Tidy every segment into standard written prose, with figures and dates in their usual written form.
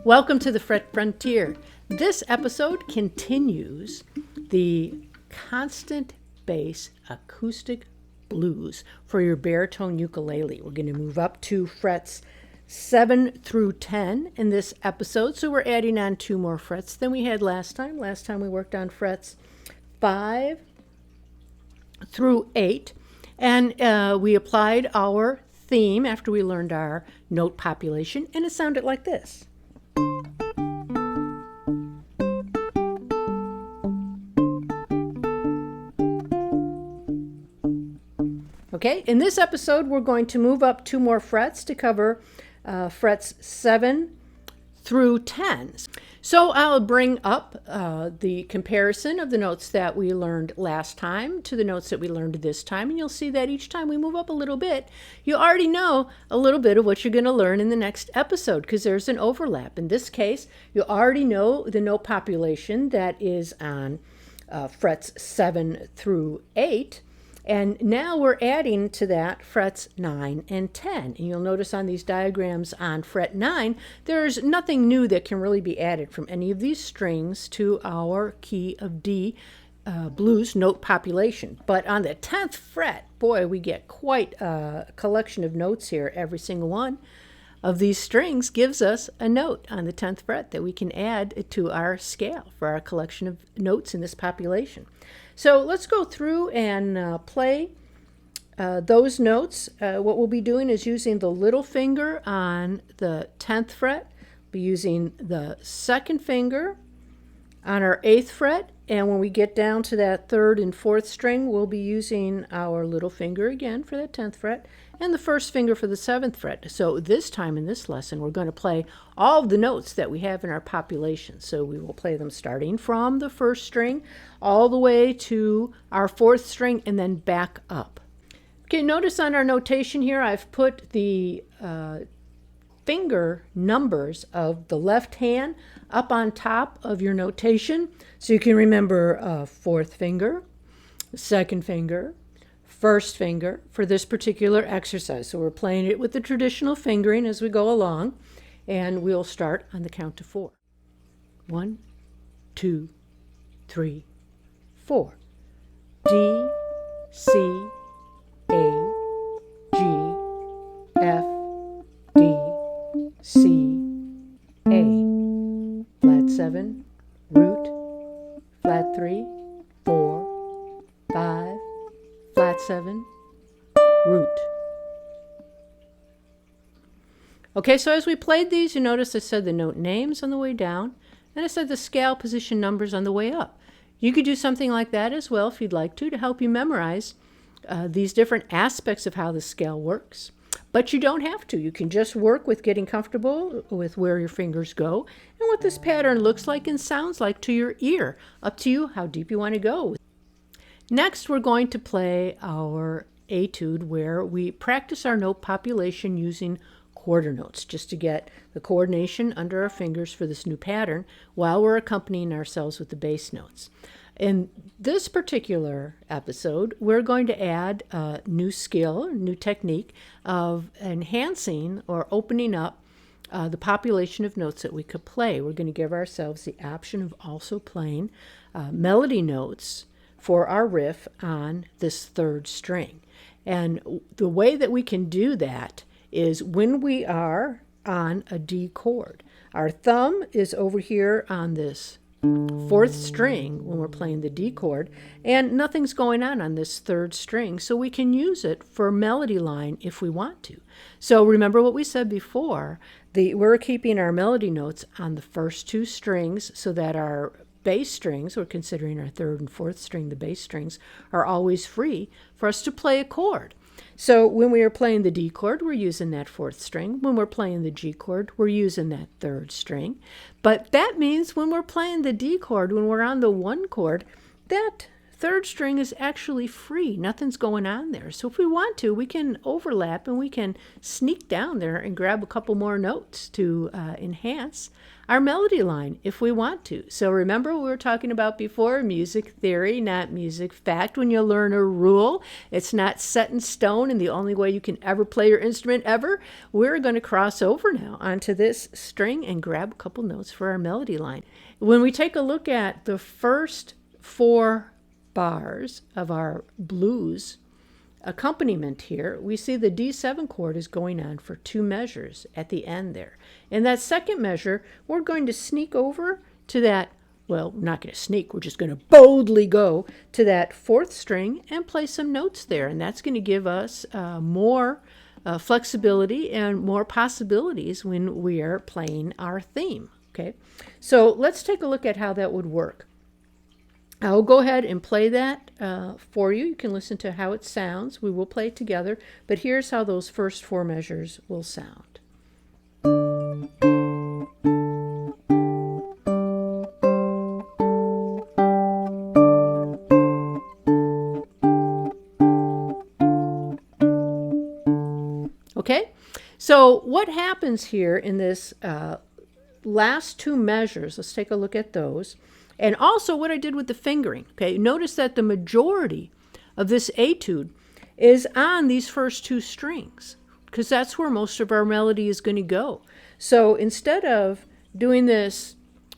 Welcome to the Fret Frontier. This episode continues the constant bass acoustic blues for your baritone ukulele. We're going to move up to frets 7 through 10 in this episode, so we're adding on 2 more frets than we had last time. Last time we worked on frets 5 through 8, and we applied our theme after we learned our note population, and it sounded like this. Okay, in this episode, we're going to move up 2 more frets to cover frets 7 through 10. So I'll bring up the comparison of the notes that we learned last time to the notes that we learned this time, and you'll see that each time we move up a little bit, you already know a little bit of what you're going to learn in the next episode because there's an overlap. In this case, you already know the note population that is on frets 7 through 8. And now we're adding to that frets 9 and 10. And you'll notice on these diagrams on fret 9, there's nothing new that can really be added from any of these strings to our key of D blues note population. But on the 10th fret, boy, we get quite a collection of notes here. Every single one of these strings gives us a note on the 10th fret that we can add to our scale for our collection of notes in this population. So let's go through and play those notes. What we'll be doing is using the little finger on the 10th fret, be using the 2nd finger on our 8th fret, and when we get down to that 3rd and 4th string, we'll be using our little finger again for that 10th fret, and the 1st finger for the 7th fret. So this time in this lesson, we're going to play all of the notes that we have in our population. So we will play them starting from the 1st string all the way to our 4th string and then back up. Okay, notice on our notation here, I've put the finger numbers of the left hand up on top of your notation so you can remember 4th finger, 2nd finger, 1st finger for this particular exercise. So we're playing it with the traditional fingering as we go along, and we'll start on the count to 4. 1, 2, 3, 4. D, C, A, G, F, D, C, A, flat 7, root, flat 3, 4, 5, flat 7, root. Okay, so as we played these, you notice I said the note names on the way down, and I said the scale position numbers on the way up. You could do something like that as well if you'd like to help you memorize these different aspects of how the scale works. But you don't have to. You can just work with getting comfortable with where your fingers go and what this pattern looks like and sounds like to your ear. Up to you how deep you want to go. Next, we're going to play our etude where we practice our note population using quarter notes just to get the coordination under our fingers for this new pattern while we're accompanying ourselves with the bass notes. In this particular episode, we're going to add a new skill, new technique of enhancing or opening up the population of notes that we could play. We're going to give ourselves the option of also playing melody notes for our riff on this 3rd string. And the way that we can do that is when we are on a D chord. Our thumb is over here on this 4th string when we're playing the D chord, and nothing's going on this 3rd string, so we can use it for melody line if we want to. So remember what we said before, we're keeping our melody notes on the first 2 strings so that our bass strings, we're considering our 3rd and 4th string, the bass strings, are always free for us to play a chord. So when we are playing the D chord, we're using that 4th string. When we're playing the G chord, we're using that 3rd string. But that means when we're playing the D chord, when we're on the 1 chord, that third string is actually free. Nothing's going on there. So if we want to, we can overlap and we can sneak down there and grab a couple more notes to enhance our melody line if we want to. So remember we were talking about before, music theory, not music fact. When you learn a rule, it's not set in stone and the only way you can ever play your instrument ever. We're going to cross over now onto this string and grab a couple notes for our melody line. When we take a look at the first 4 bars of our blues accompaniment here, we see the D7 chord is going on for 2 measures at the end there. In that second measure, we're going to sneak over to that, well, we're not going to sneak, we're just going to boldly go to that 4th string and play some notes there. And that's going to give us more flexibility and more possibilities when we are playing our theme. Okay, so let's take a look at how that would work. I'll go ahead and play that for you. You can listen to how it sounds. We will play it together, but here's how those first 4 measures will sound. Okay, so what happens here in this last 2 measures, let's take a look at those. And also what I did with the fingering. Okay, notice that the majority of this etude is on these first 2 strings because that's where most of our melody is going to go. So instead of doing this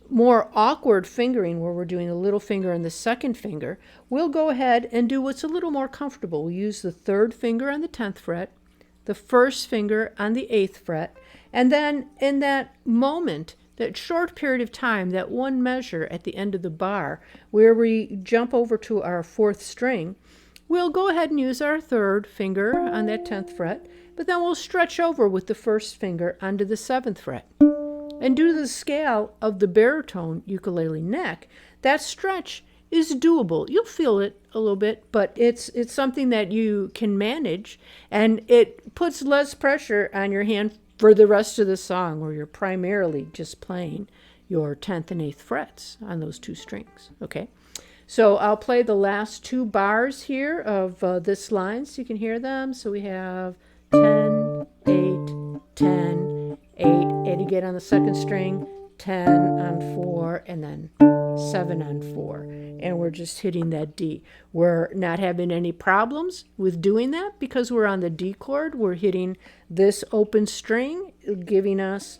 more awkward fingering where we're doing the little finger and the second finger, we'll go ahead and do what's a little more comfortable. We'll use the 3rd finger on the 10th fret, the 1st finger on the 8th fret, and then in that moment, that short period of time, that 1 measure at the end of the bar where we jump over to our 4th string, we'll go ahead and use our 3rd finger on that 10th fret, but then we'll stretch over with the 1st finger onto the 7th fret. And due to the scale of the baritone ukulele neck, that stretch is doable. You'll feel it a little bit, but it's something that you can manage, and it puts less pressure on your hand for the rest of the song where you're primarily just playing your 10th and 8th frets on those 2 strings. Okay, so I'll play the last 2 bars here of this line so you can hear them. So we have 10, 8, 10, 8, 8 again on the 2nd string, 10 on 4, and then 7 on 4. And we're just hitting that D. We're not having any problems with doing that because we're on the D chord. We're hitting this open string, giving us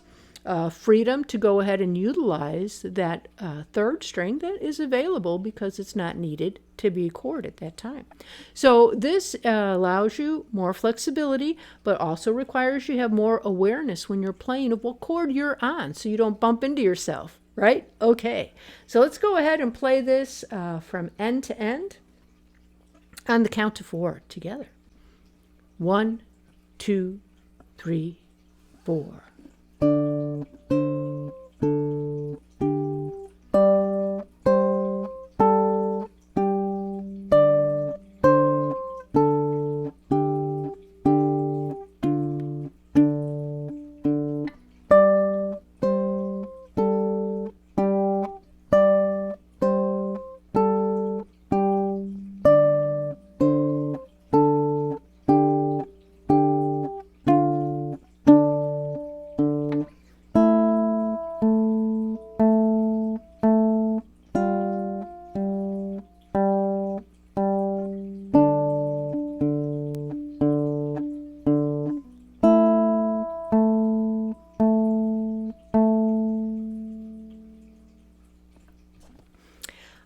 freedom to go ahead and utilize that 3rd string that is available because it's not needed to be a chord at that time. So this allows you more flexibility, but also requires you have more awareness when you're playing of what chord you're on so you don't bump into yourself. Right? Okay, so let's go ahead and play this from end to end on the count of 4 together. 1, 2, 3, 4.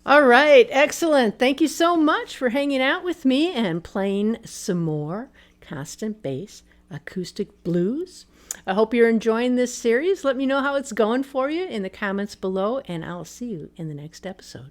All right, excellent. Thank you so much for hanging out with me and playing some more constant bass acoustic blues. I hope you're enjoying this series. Let me know how it's going for you in the comments below, and I'll see you in the next episode.